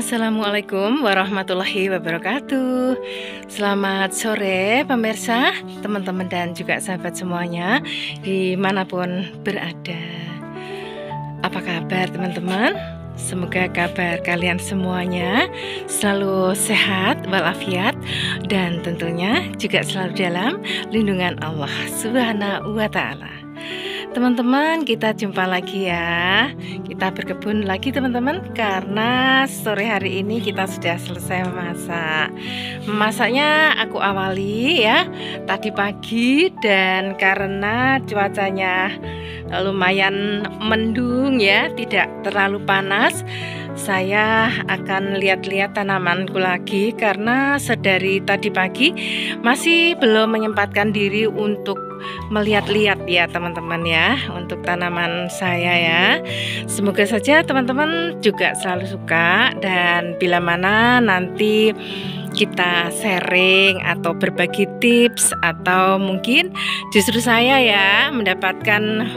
Assalamualaikum warahmatullahi wabarakatuh. Selamat sore pemirsa, teman-teman dan juga sahabat semuanya dimanapun berada. Apa kabar teman-teman? Semoga kabar kalian semuanya selalu sehat walafiat dan tentunya juga selalu dalam lindungan Allah Subhanahu wa Ta'ala. Teman-teman, kita jumpa lagi ya. Kita berkebun lagi teman-teman, karena sore hari ini kita sudah selesai memasak. Memasaknya aku awali ya tadi pagi, dan karena cuacanya lumayan mendung ya, tidak terlalu panas, saya akan lihat-lihat tanamanku lagi, karena sedari tadi pagi masih belum menyempatkan diri untuk melihat-lihat ya teman-teman ya, untuk tanaman saya ya. Semoga saja teman-teman juga selalu suka, dan bila mana nanti kita sharing atau berbagi tips, atau mungkin justru saya ya mendapatkan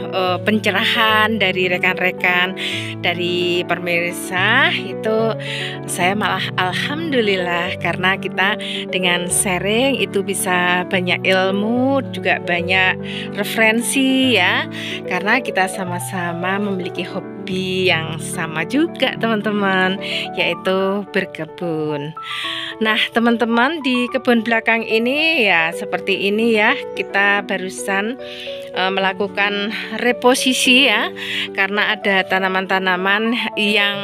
pencerahan dari rekan-rekan, dari pemirsa, itu saya malah alhamdulillah, karena kita dengan sharing itu bisa banyak ilmu, juga banyak referensi ya, karena kita sama-sama memiliki hobi yang sama juga teman-teman, yaitu berkebun. Nah teman-teman, di kebun belakang ini ya seperti ini ya, kita barusan melakukan reposisi ya, karena ada tanaman-tanaman yang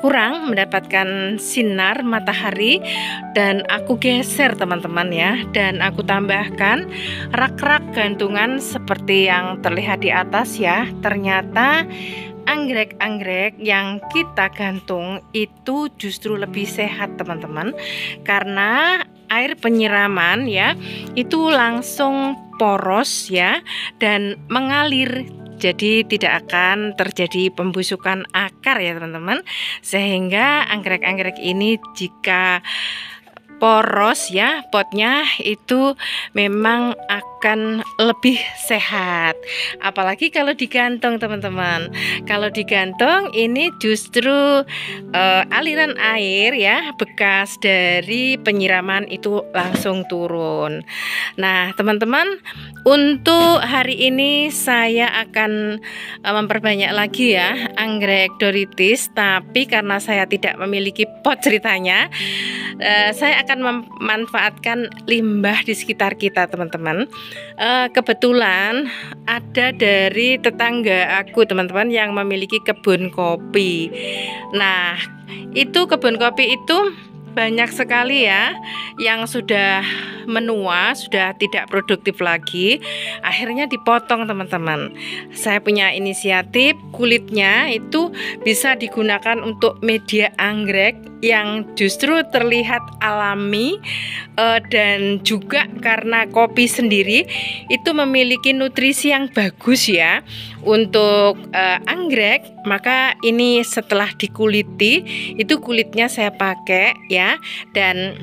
kurang mendapatkan sinar matahari, dan aku geser teman-teman ya, dan aku tambahkan rak-rak gantungan seperti yang terlihat di atas ya. Ternyata anggrek-anggrek yang kita gantung itu justru lebih sehat teman-teman, karena air penyiraman ya itu langsung poros ya dan mengalir, jadi tidak akan terjadi pembusukan akar ya teman-teman, sehingga anggrek-anggrek ini jika poros ya potnya itu memang akan lebih sehat. Apalagi kalau digantung teman-teman. Kalau digantung ini justru aliran air ya bekas dari penyiraman itu langsung turun. Nah teman-teman, untuk hari ini saya akan memperbanyak lagi ya anggrek doritis, tapi karena saya tidak memiliki pot ceritanya, saya akan memanfaatkan limbah di sekitar kita teman-teman. Kebetulan ada dari tetangga aku teman-teman yang memiliki kebun kopi. Nah itu kebun kopi itu banyak sekali ya yang sudah menua, sudah tidak produktif lagi, akhirnya dipotong teman-teman. Saya punya inisiatif, kulitnya itu bisa digunakan untuk media anggrek yang justru terlihat alami, dan juga karena kopi sendiri itu memiliki nutrisi yang bagus ya untuk anggrek, maka ini setelah dikuliti itu kulitnya saya pakai ya. Dan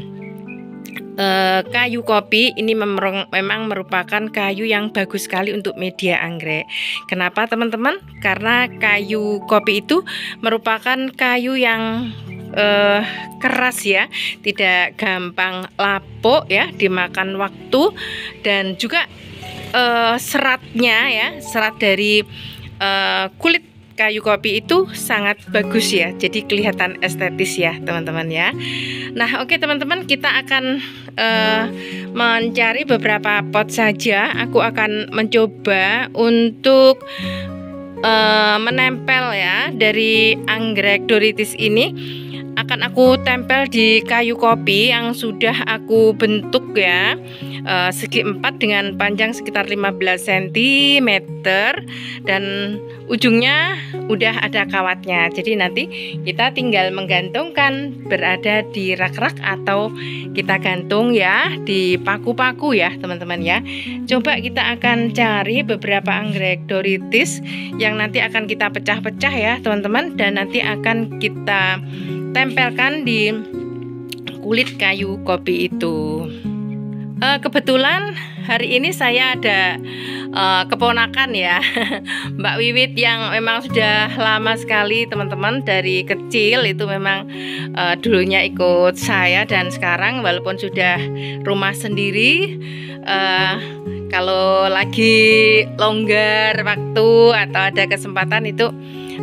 kayu kopi ini memang merupakan kayu yang bagus sekali untuk media anggrek. Kenapa teman-teman? Karena kayu kopi itu merupakan kayu yang keras ya, tidak gampang lapuk ya, dimakan waktu, dan juga seratnya ya, serat dari kulit kayu kopi itu sangat bagus ya, jadi kelihatan estetis ya teman-teman ya. Nah oke teman-teman, kita akan mencari beberapa pot saja. Aku akan mencoba untuk menempel ya dari anggrek doritis ini, akan aku tempel di kayu kopi yang sudah aku bentuk ya, segi 4 dengan panjang sekitar 15 cm, dan ujungnya udah ada kawatnya. Jadi nanti kita tinggal menggantungkan berada di rak-rak, atau kita gantung ya di paku-paku ya teman-teman ya. Coba kita akan cari beberapa anggrek doritis yang nanti akan kita pecah-pecah ya teman-teman, dan nanti akan kita tempelkan di kulit kayu kopi itu. Kebetulan hari ini saya ada keponakan ya, Mbak Wiwit yang memang sudah lama sekali teman-teman, dari kecil itu memang dulunya ikut saya, dan sekarang walaupun sudah rumah sendiri, kalau lagi longgar waktu atau ada kesempatan itu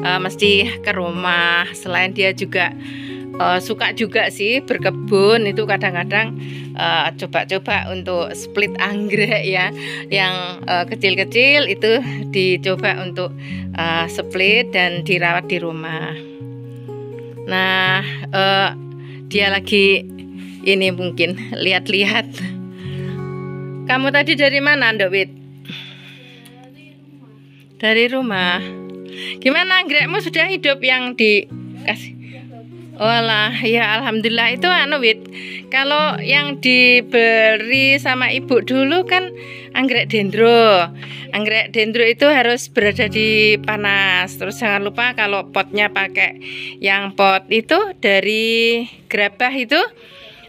mesti ke rumah. Selain dia juga suka juga sih berkebun, itu kadang-kadang coba-coba untuk split anggrek ya, yang kecil-kecil itu dicoba untuk split dan dirawat di rumah. Nah, dia lagi ini mungkin lihat-lihat. Kamu tadi dari mana, Ndok Wit? Dari rumah. Gimana anggrekmu, sudah hidup yang dikasih? Walah, ya alhamdulillah. Itu Wit, kalau yang diberi sama ibu dulu kan anggrek dendro. Anggrek dendro itu harus berada di panas. Terus jangan lupa kalau potnya pakai yang pot itu dari gerabah itu.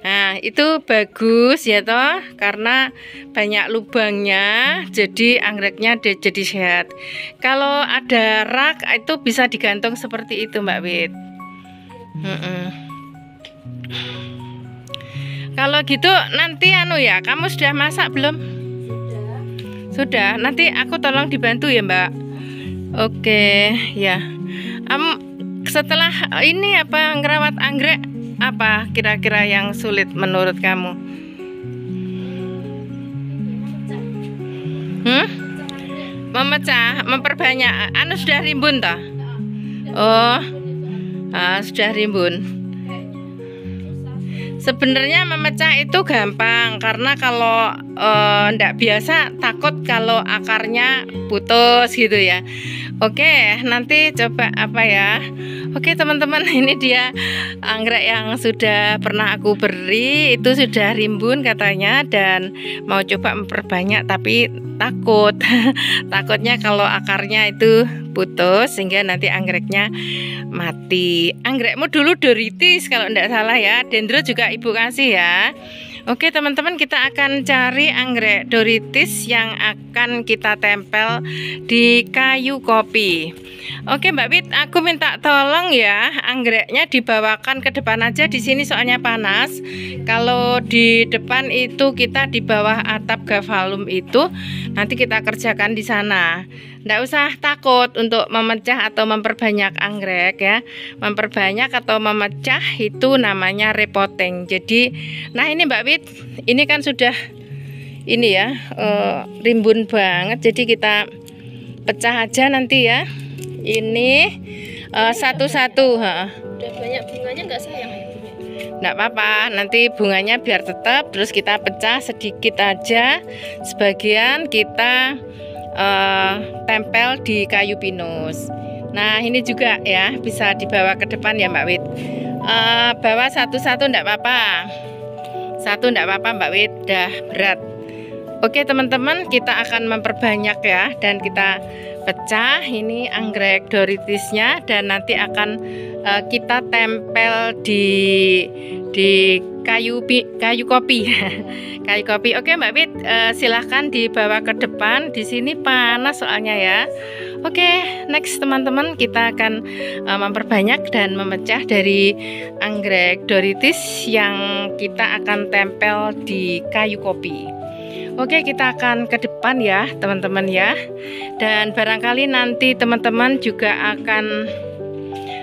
Nah, itu bagus ya toh, karena banyak lubangnya, jadi anggreknya jadi sehat. Kalau ada rak itu bisa digantung seperti itu, Mbak Wit. Kalau gitu nanti ya, kamu sudah masak belum? Sudah. Nanti aku tolong dibantu ya, Mbak. Oke, ya. Setelah ini ngerawat anggrek, apa kira-kira yang sulit menurut kamu? Memecah, memperbanyak. Sudah rimbun toh? Oh. Sudah rimbun. Sebenarnya memecah itu gampang, karena kalau ndak biasa takut kalau akarnya putus gitu ya. Oke, nanti coba Oke teman-teman, ini dia anggrek yang sudah pernah aku beri, itu sudah rimbun katanya, dan mau coba memperbanyak, tapi takutnya kalau akarnya itu putus sehingga nanti anggreknya mati. Anggrekmu dulu Doritis kalau tidak salah ya, dendro juga ibu kasih ya. Oke teman-teman, kita akan cari anggrek Doritis yang akan kita tempel di kayu kopi. Oke Mbak Wit, aku minta tolong ya, anggreknya dibawakan ke depan aja, di sini soalnya panas. Kalau di depan itu kita di bawah atap gavalum itu, nanti kita kerjakan di sana. Nggak usah takut untuk memecah atau memperbanyak anggrek ya. Memperbanyak atau memecah itu namanya repotting. Jadi, nah ini Mbak Wit, ini kan sudah ini ya, rimbun banget. Jadi kita pecah aja nanti ya. Ini satu-satu. Udah banyak bunganya, nggak sayang ya? Nggak apa-apa, nanti bunganya biar tetap. Terus kita pecah sedikit aja, sebagian kita tempel di kayu pinus. Nah ini juga ya, bisa dibawa ke depan ya Mbak Wit. Bawa satu-satu enggak apa-apa. Satu enggak apa-apa Mbak Wit, dah berat. Oke teman-teman, kita akan memperbanyak ya, dan kita pecah ini anggrek Doritisnya, dan nanti akan kita tempel di kayu kopi. Kayu kopi. Oke Mbak Wit, silahkan dibawa ke depan. Di sini panas soalnya ya. Oke, next teman-teman, kita akan memperbanyak dan memecah dari anggrek Doritis yang kita akan tempel di kayu kopi. Oke, kita akan ke depan ya teman-teman ya. Dan barangkali nanti teman-teman juga akan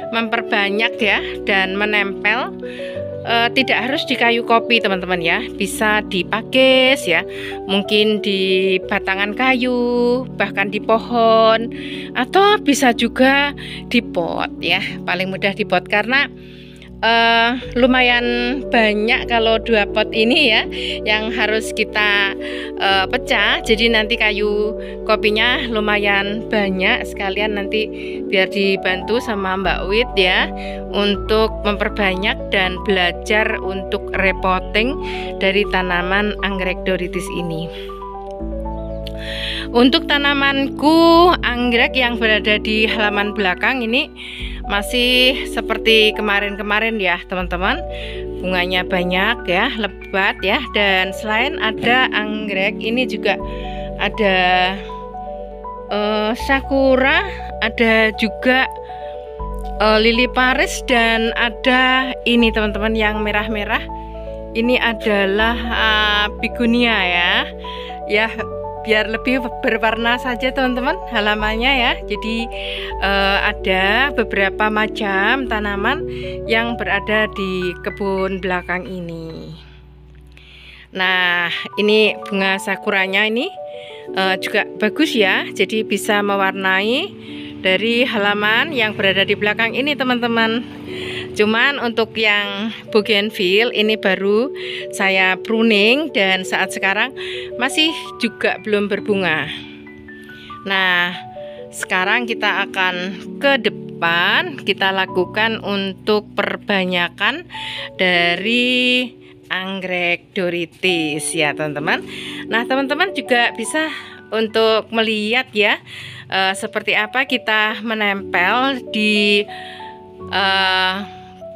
memperbanyak ya dan menempel. Tidak harus di kayu kopi teman-teman ya, bisa dipakis ya, mungkin di batangan kayu, bahkan di pohon, atau bisa juga di pot ya. Paling mudah di pot, karena lumayan banyak kalau 2 pot ini ya yang harus kita pecah. Jadi nanti kayu kopinya lumayan banyak, sekalian nanti biar dibantu sama Mbak Wit ya untuk memperbanyak dan belajar untuk repotting dari tanaman anggrek Doritis ini. Untuk tanamanku anggrek yang berada di halaman belakang ini masih seperti kemarin-kemarin ya teman-teman. Bunganya banyak ya, lebat ya. Dan selain ada anggrek, ini juga ada sakura, ada juga lili Paris, dan ada ini teman-teman yang merah-merah. Ini adalah begonia ya. Ya, biar lebih berwarna saja teman-teman halamannya ya. Jadi ada beberapa macam tanaman yang berada di kebun belakang ini. Nah, ini bunga sakuranya ini juga bagus ya. Jadi bisa mewarnai dari halaman yang berada di belakang ini teman-teman. Cuman untuk yang bougainville ini baru saya pruning dan saat sekarang masih juga belum berbunga. Nah, sekarang kita akan ke depan, kita lakukan untuk perbanyakan dari anggrek doritis ya teman-teman. Nah, teman-teman juga bisa untuk melihat ya seperti apa kita menempel di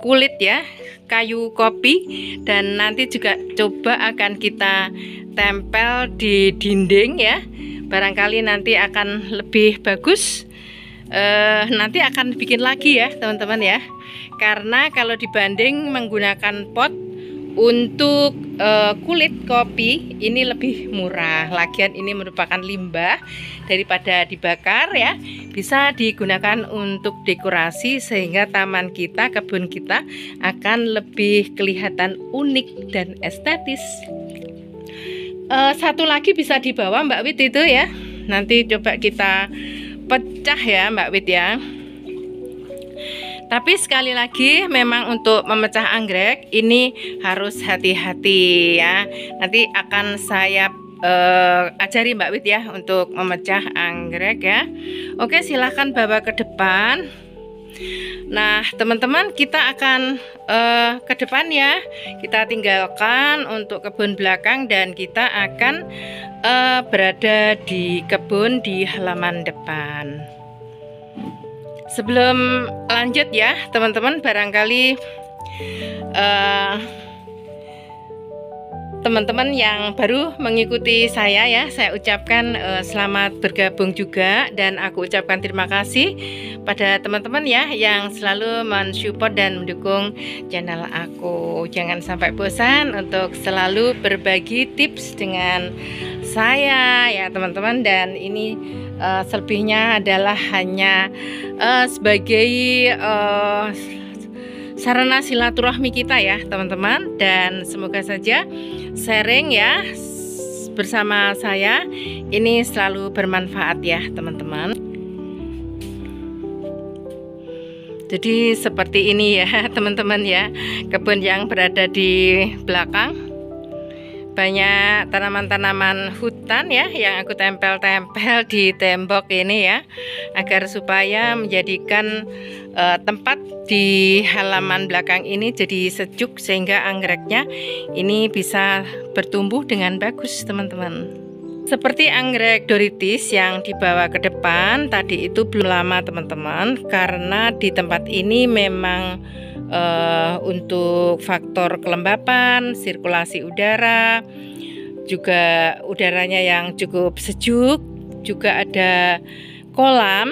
kulit ya kayu kopi, dan nanti juga coba akan kita tempel di dinding ya. Barangkali nanti akan lebih bagus. Nanti akan bikin lagi ya teman-teman ya, karena kalau dibanding menggunakan pot untuk kulit kopi ini lebih murah. Lagian ini merupakan limbah daripada dibakar ya. Bisa digunakan untuk dekorasi sehingga taman kita, kebun kita akan lebih kelihatan unik dan estetis. Satu lagi bisa dibawa Mbak Wit itu ya. Nanti coba kita pecah ya Mbak Wit ya. Tapi sekali lagi memang untuk memecah anggrek ini harus hati-hati ya. Nanti akan saya ajari Mbak Wit ya untuk memecah anggrek ya. Oke, silahkan bawa ke depan. Nah teman-teman, kita akan ke depan ya. Kita tinggalkan untuk kebun belakang dan kita akan berada di kebun di halaman depan. Sebelum lanjut ya teman-teman, barangkali teman-teman yang baru mengikuti saya ya, saya ucapkan selamat bergabung juga, dan aku ucapkan terima kasih pada teman-teman ya yang selalu mensupport dan mendukung channel aku. Jangan sampai bosan untuk selalu berbagi tips dengan saya ya teman-teman, dan ini selebihnya adalah hanya sebagai sarana silaturahmi kita ya teman-teman, dan semoga saja sharing ya bersama saya ini selalu bermanfaat ya teman-teman. Jadi seperti ini ya teman-teman ya, kebun yang berada di belakang. Banyak tanaman-tanaman hutan ya yang aku tempel-tempel di tembok ini ya, agar supaya menjadikan tempat di halaman belakang ini jadi sejuk sehingga anggreknya ini bisa bertumbuh dengan bagus teman-teman. Seperti anggrek doritis yang dibawa ke depan tadi itu belum lama teman-teman, karena di tempat ini memang untuk faktor kelembapan, sirkulasi udara, juga udaranya yang cukup sejuk, juga ada kolam,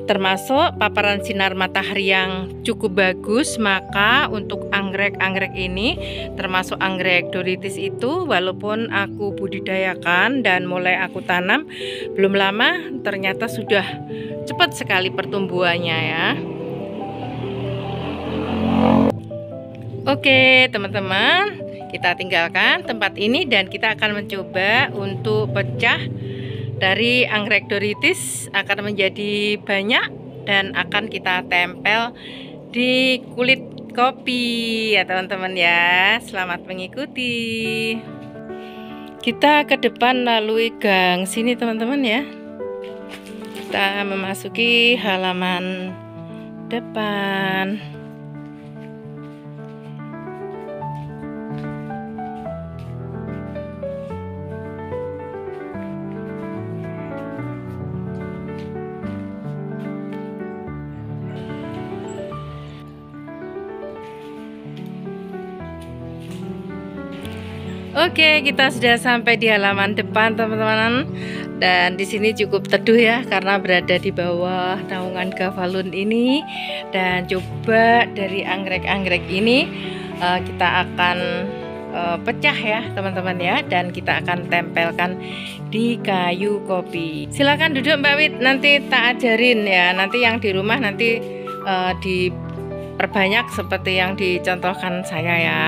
termasuk paparan sinar matahari yang cukup bagus. Maka untuk anggrek-anggrek ini, termasuk anggrek doritis itu, walaupun aku budidayakan dan mulai aku tanam belum lama, ternyata sudah cepat sekali pertumbuhannya ya. Oke teman-teman, kita tinggalkan tempat ini dan kita akan mencoba untuk pecah dari anggrek doritis, akan menjadi banyak dan akan kita tempel di kulit kopi ya teman-teman ya. Selamat mengikuti. Kita ke depan melalui gang sini teman-teman ya. Kita memasuki halaman depan. Oke, kita sudah sampai di halaman depan, teman-teman. Dan di sini cukup teduh ya, karena berada di bawah naungan Gavalun ini. Dan coba dari anggrek-anggrek ini kita akan pecah ya, teman-teman ya, dan kita akan tempelkan di kayu kopi. Silakan duduk Mbak Wit, nanti tak ajarin ya. Nanti yang di rumah nanti diperbanyak seperti yang dicontohkan saya ya.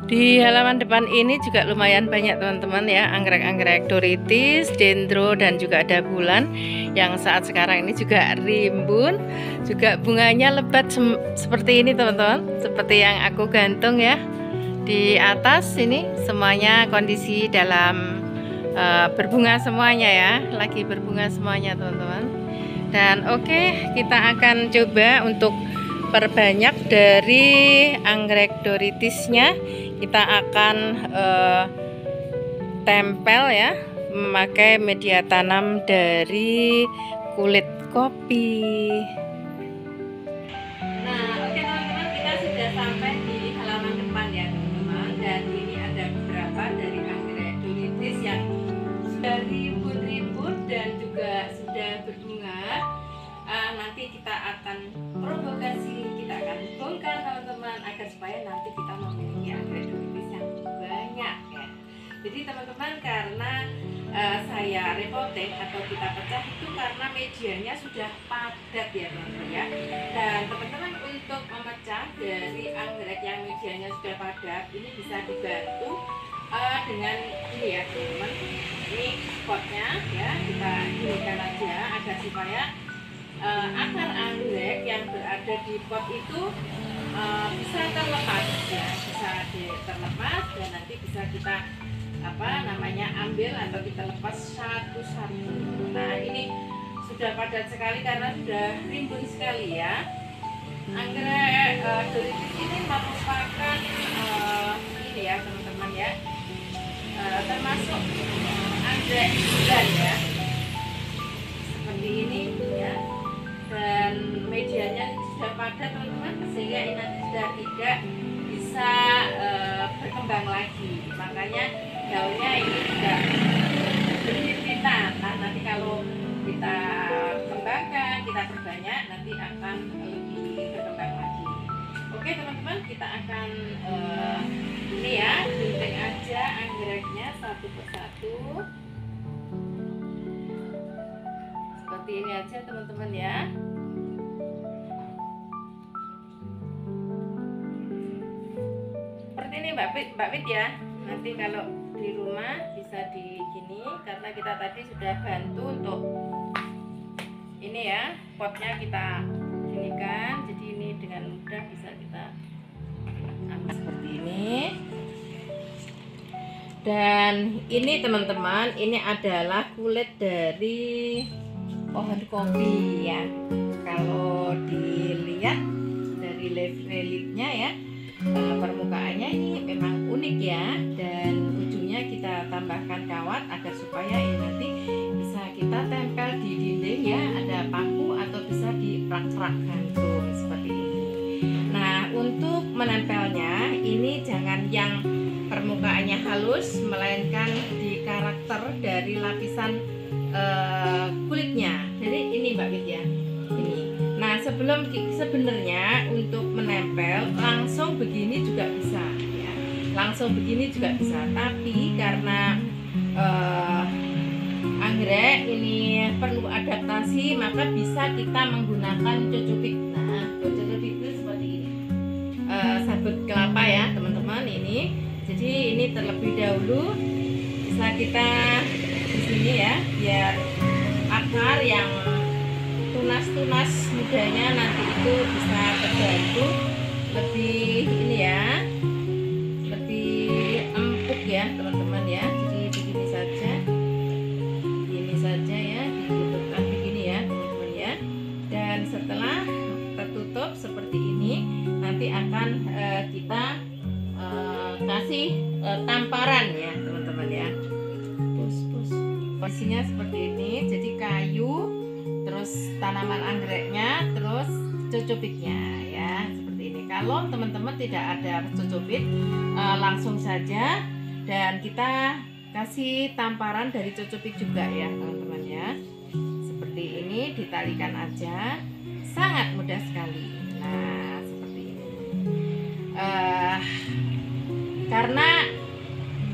Di halaman depan ini juga lumayan banyak teman-teman ya, anggrek-anggrek doritis, dendro, dan juga ada bulan yang saat sekarang ini juga rimbun. Juga bunganya lebat seperti ini teman-teman, seperti yang aku gantung ya. Di atas ini semuanya kondisi dalam berbunga semuanya ya, lagi berbunga semuanya teman-teman. Dan oke, kita akan coba untuk perbanyak dari anggrek doritisnya. Kita akan tempel ya, memakai media tanam dari kulit kopi. Nah, oke teman-teman, kita sudah sampai di halaman depan ya teman-teman. Dan ini ada beberapa dari anggrek doritis yang sudah rimbun-rimbun dan juga sudah berbunga. Nanti kita akan provokasi, kita akan bongkar teman-teman, agar supaya nanti kita memiliki anggrek doritis yang banyak ya. Jadi teman-teman, karena saya repoting atau kita pecah itu karena medianya sudah padat ya teman-teman ya. Dan teman-teman, untuk memecah dari anggrek yang medianya sudah padat ini bisa dibantu dengan ini ya teman-teman. Ini potnya ya, kita ginikan aja agar supaya akar anggrek yang berada di pot itu bisa terlepas ya, bisa terlepas dan nanti bisa kita ambil atau kita lepas satu-satu. Nah, ini sudah padat sekali karena sudah rimbun sekali ya. Anggrek doritis ini merupakan ini ya teman-teman ya, termasuk anggrek bulan ya, seperti ini ya. Dan medianya sudah padat teman-teman, sehingga ini nanti sudah tidak bisa berkembang lagi. Makanya daunnya ini tidak berhimpitan. Nah, nanti kalau kita kembangkan, kita perbanyak, nanti akan lebih berkembang lagi. Oke teman-teman, kita akan ini ya, gunting aja anggreknya satu persatu. Seperti ini aja teman-teman ya. Seperti ini Mbak Wit ya. Nanti kalau di rumah bisa di gini, karena kita tadi sudah bantu untuk ini ya, potnya kita ginikan. Jadi ini dengan mudah bisa kita ambil seperti ini. Dan ini teman-teman, ini adalah kulit dari pohon kopi ya. Kalau dilihat dari reliefnya ya, permukaannya ini memang unik ya. Dan ujungnya kita tambahkan kawat agar supaya ini nanti bisa kita tempel di dinding ya. Ada paku atau bisa di rak-rak gantung seperti ini. Nah, untuk menempelnya ini jangan yang permukaannya halus, melainkan di karakter dari lapisan kulitnya. Jadi ini Mbak Wit ya, ini. Nah, sebenarnya untuk menempel langsung begini juga bisa ya, langsung begini juga bisa. Tapi karena anggrek ini perlu adaptasi, maka bisa kita menggunakan cucupik. Nah, cucupik itu seperti ini, sabut kelapa ya teman-teman ini. Jadi ini terlebih dahulu bisa kita di sini ya, biar akar yang tunas-tunas mudanya nanti itu bisa terbantu lebih ini ya, lebih empuk ya teman-teman ya. Jadi begini saja ya, ditutupkan begini ya teman-teman ya. Dan setelah tertutup seperti ini, nanti akan kita kasih tamparan ya teman-teman ya. Posisinya seperti ini, jadi kayu terus terus tanaman anggreknya, terus cocopiknya ya, seperti ini. Kalau teman-teman tidak ada cocopik, langsung saja, dan kita kasih tamparan dari cocopik juga ya teman-teman ya. Seperti ini, ditalikan aja, sangat mudah sekali. Nah seperti ini. Karena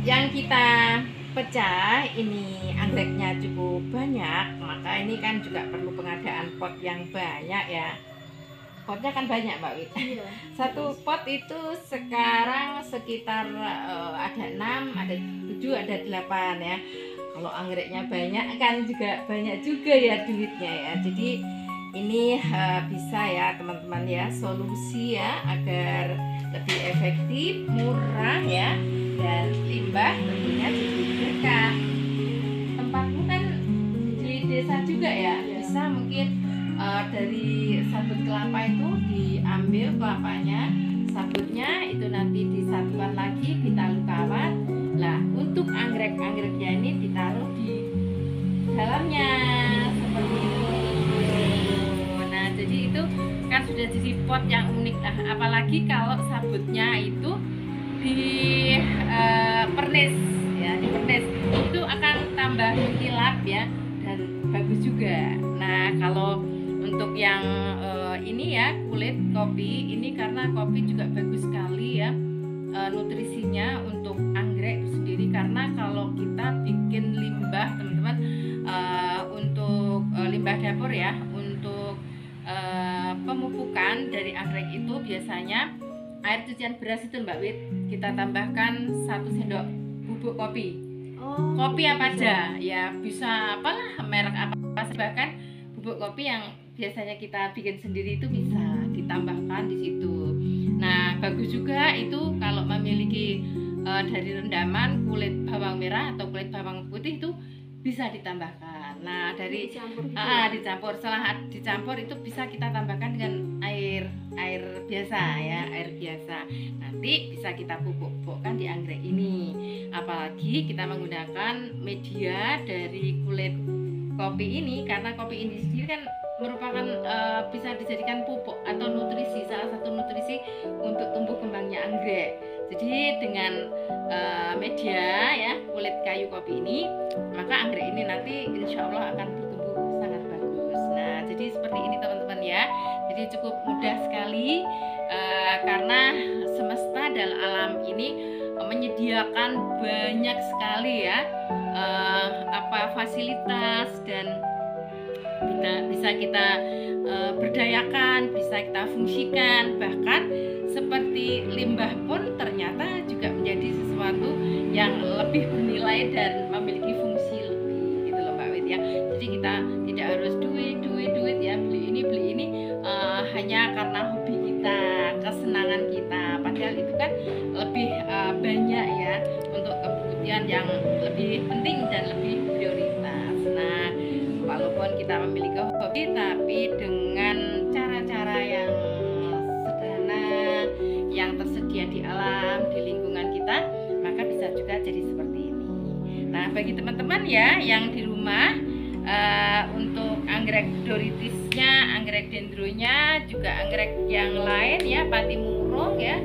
yang kita pecah ini anggreknya cukup banyak, maka ini kan juga perlu pengadaan pot yang banyak ya. Potnya kan banyak Mbak Wit. Iya. Satu pot itu sekarang sekitar ada 6, ada 7, ada 8 ya. Kalau anggreknya banyak kan juga banyak juga ya duitnya ya. Jadi ini bisa ya teman-teman ya, solusi ya agar lebih efektif, murah ya, dan limbah tentunya jadi berkah. Tempatmu kan di desa juga ya, bisa mungkin dari sabut kelapa itu diambil kelapanya, sabutnya itu nanti disatukan lagi, ditaruh kawat. Nah untuk anggrek-anggreknya ini ditaruh di dalamnya seperti itu. Nah jadi itu kan sudah jadi pot yang unik lah, apalagi kalau sabutnya itu di pernis ya, di pernis itu akan tambah mengkilap ya, dan bagus juga. Nah kalau untuk yang ini ya, kulit kopi ini, karena kopi juga bagus sekali ya nutrisinya untuk anggrek itu sendiri. Karena kalau kita bikin limbah teman-teman, untuk limbah dapur ya, untuk pemupukan dari anggrek itu biasanya air cucian beras itu Mbak Wit, kita tambahkan 1 sendok bubuk kopi. Kopi apa aja ya, bisa apalah, merek apa, bahkan bubuk kopi yang biasanya kita bikin sendiri itu bisa ditambahkan di situ. Nah bagus juga itu kalau memiliki dari rendaman kulit bawang merah atau kulit bawang putih itu bisa ditambahkan. Nah dari dicampur, setelah dicampur itu bisa kita tambahkan dengan air biasa ya, air biasa. Nanti bisa kita pupuk-pupukkan di anggrek ini. Apalagi kita menggunakan media dari kulit kopi ini, karena kopi ini sendiri kan merupakan bisa dijadikan pupuk atau nutrisi, salah satu nutrisi untuk tumbuh kembangnya anggrek. Jadi dengan media ya kulit kayu kopi ini, maka anggrek ini nanti insya Allah akan bertumbuh sangat bagus. Nah jadi seperti ini teman-teman ya, jadi cukup mudah sekali karena semesta dan alam ini menyediakan banyak sekali ya fasilitas, dan bisa kita berdayakan, bisa kita fungsikan. Bahkan seperti limbah pun ternyata juga menjadi sesuatu yang lebih bernilai dan memiliki fungsi lebih, gitu loh Mbak Wit ya. Jadi kita tidak harus duit ya, beli ini hanya karena hobi kita, kesenangan kita, padahal itu kan lebih banyak ya untuk kebutuhan yang lebih penting dan lebih prioritas. Nah walaupun kita memiliki hobi, tapi dengan cara-cara yang sederhana yang tersedia di alam, di lingkungan kita, maka bisa juga jadi seperti ini. Nah bagi teman-teman ya yang di rumah, untuk anggrek doritisnya, anggrek dendronya, juga anggrek yang lain ya, pati murung ya,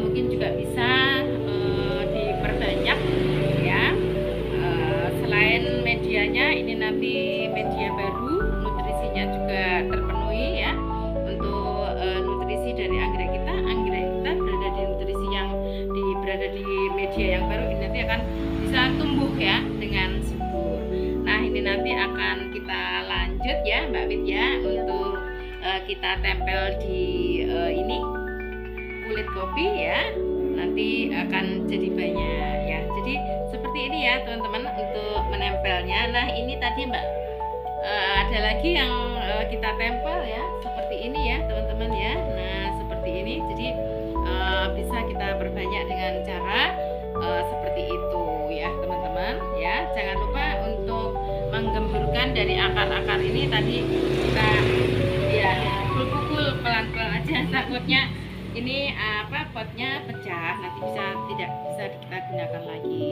mungkin juga bisa diperbanyak ya. Selain medianya, ini nanti media baru, nutrisinya juga terpenuhi ya. Untuk nutrisi dari anggrek kita berada di nutrisi yang berada di media yang baru, ini nanti akan bisa tumbuh ya dengan subur. Nah ini nanti akan kita lanjut ya Mbak Wit ya, untuk kita tempel di ini kulit kopi ya, nanti akan jadi banyak ya. Jadi seperti ini ya teman-teman untuk menempelnya. Nah ini tadi Mbak ada lagi yang kita tempel ya, seperti ini ya teman-teman ya. Nah seperti ini, jadi bisa kita perbanyak dengan cara seperti itu ya teman-teman ya. Jangan lupa untuk menggemburkan dari akar-akar ini, tadi kita ya pukul-pukul pelan-pelan aja, takutnya ini potnya pecah, nanti tidak bisa kita gunakan lagi.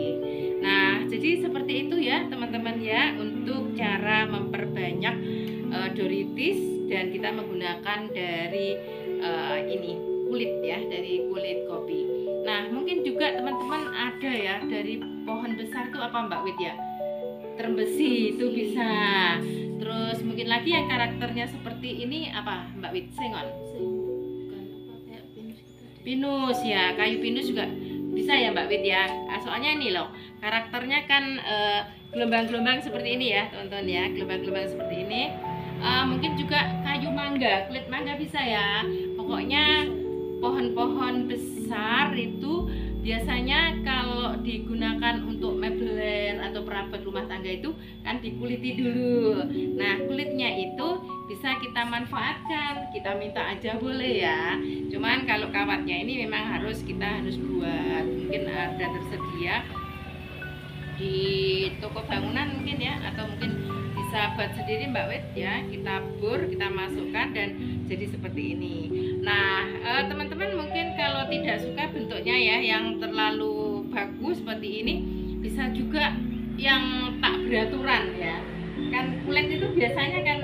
Nah jadi seperti itu ya teman-teman ya, untuk cara memperbanyak Doritis, dan kita menggunakan dari ini kulit ya, dari kulit kopi. Nah, mungkin juga teman-teman ada ya dari pohon besar tuh apa Mbak Wit ya? Terembesi itu bisa. Terus mungkin lagi yang karakternya seperti ini apa Mbak Wit? Sengon. Pinus ya, kayu pinus juga bisa ya Mbak Wit ya. Soalnya ini loh, karakternya kan gelombang-gelombang seperti ini ya teman-teman ya, gelombang-gelombang seperti ini. Mungkin juga kayu mangga, kulit mangga bisa ya. Pokoknya pohon-pohon besar itu biasanya kalau digunakan untuk mebel atau perabot rumah tangga itu kan dikuliti dulu. Nah, kulitnya itu bisa kita manfaatkan, kita minta aja boleh ya. Cuman kalau kawatnya ini memang kita harus buat, mungkin ada tersedia di toko bangunan mungkin ya, atau mungkin bisa buat sendiri Mbak Wit ya. Kita bor, kita masukkan dan jadi seperti ini. Nah, teman-teman mungkin kalau tidak suka bentuknya ya yang terlalu bagus seperti ini, bisa juga yang tak beraturan ya. Kan kulit itu biasanya kan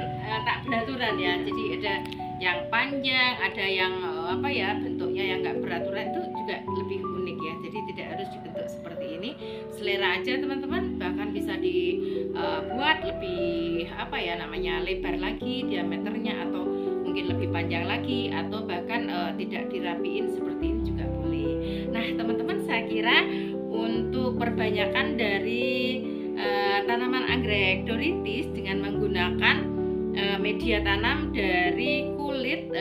tak beraturan ya. Jadi ada yang panjang, ada yang apa ya, bentuknya yang nggak beraturan, itu juga lebih unik ya. Jadi tidak harus dibentuk seperti ini, selera aja teman-teman. Bahkan bisa dibuat lebih apa ya namanya, lebar lagi diameternya, atau mungkin lebih panjang lagi, atau bahkan tidak dirapiin seperti ini juga boleh. Nah teman-teman, saya kira untuk perbanyakan dari tanaman anggrek Doritis dengan menggunakan media tanam dari kulit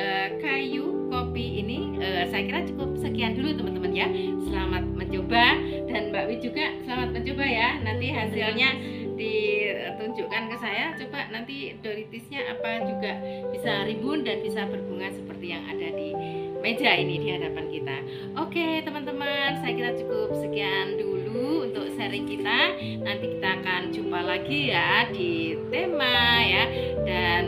kayu kopi ini, saya kira cukup sekian dulu teman-teman ya. Selamat mencoba, dan Mbak Wi juga selamat mencoba ya. Nanti hasilnya ditunjukkan ke saya, coba nanti Doritisnya apa juga bisa rimbun dan bisa berbunga seperti yang ada di meja ini di hadapan kita. Oke teman-teman, saya kira cukup sekian dulu untuk sharing kita. Nanti kita akan jumpa lagi ya di tema ya, dan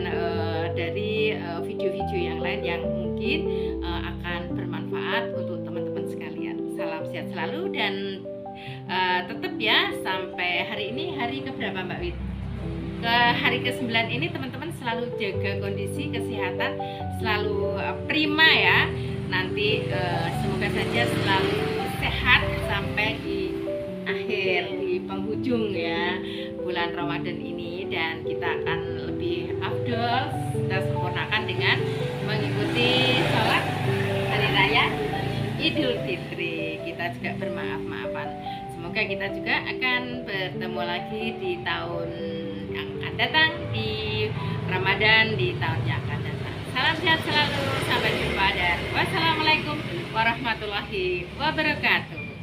dari video-video yang lain yang mungkin akan bermanfaat untuk teman-teman sekalian. Salam sehat selalu, dan tetap ya, sampai hari ini hari keberapa Mbak Wit? Ke hari ke-9 ini teman-teman selalu jaga kondisi kesehatan, selalu prima ya. Nanti semoga saja selalu sehat sampai di akhir, di penghujung ya bulan Ramadan ini, dan kita akan lebih afdol, kita sempurnakan dengan mengikuti sholat hari raya Idul Fitri. Kita juga bermaaf-maafan. Semoga kita juga akan bertemu lagi di tahun yang akan datang, di Ramadan di tahun yang akan datang. Salam sehat selalu, sampai jumpa, dan wassalamualaikum warahmatullahi wabarakatuh.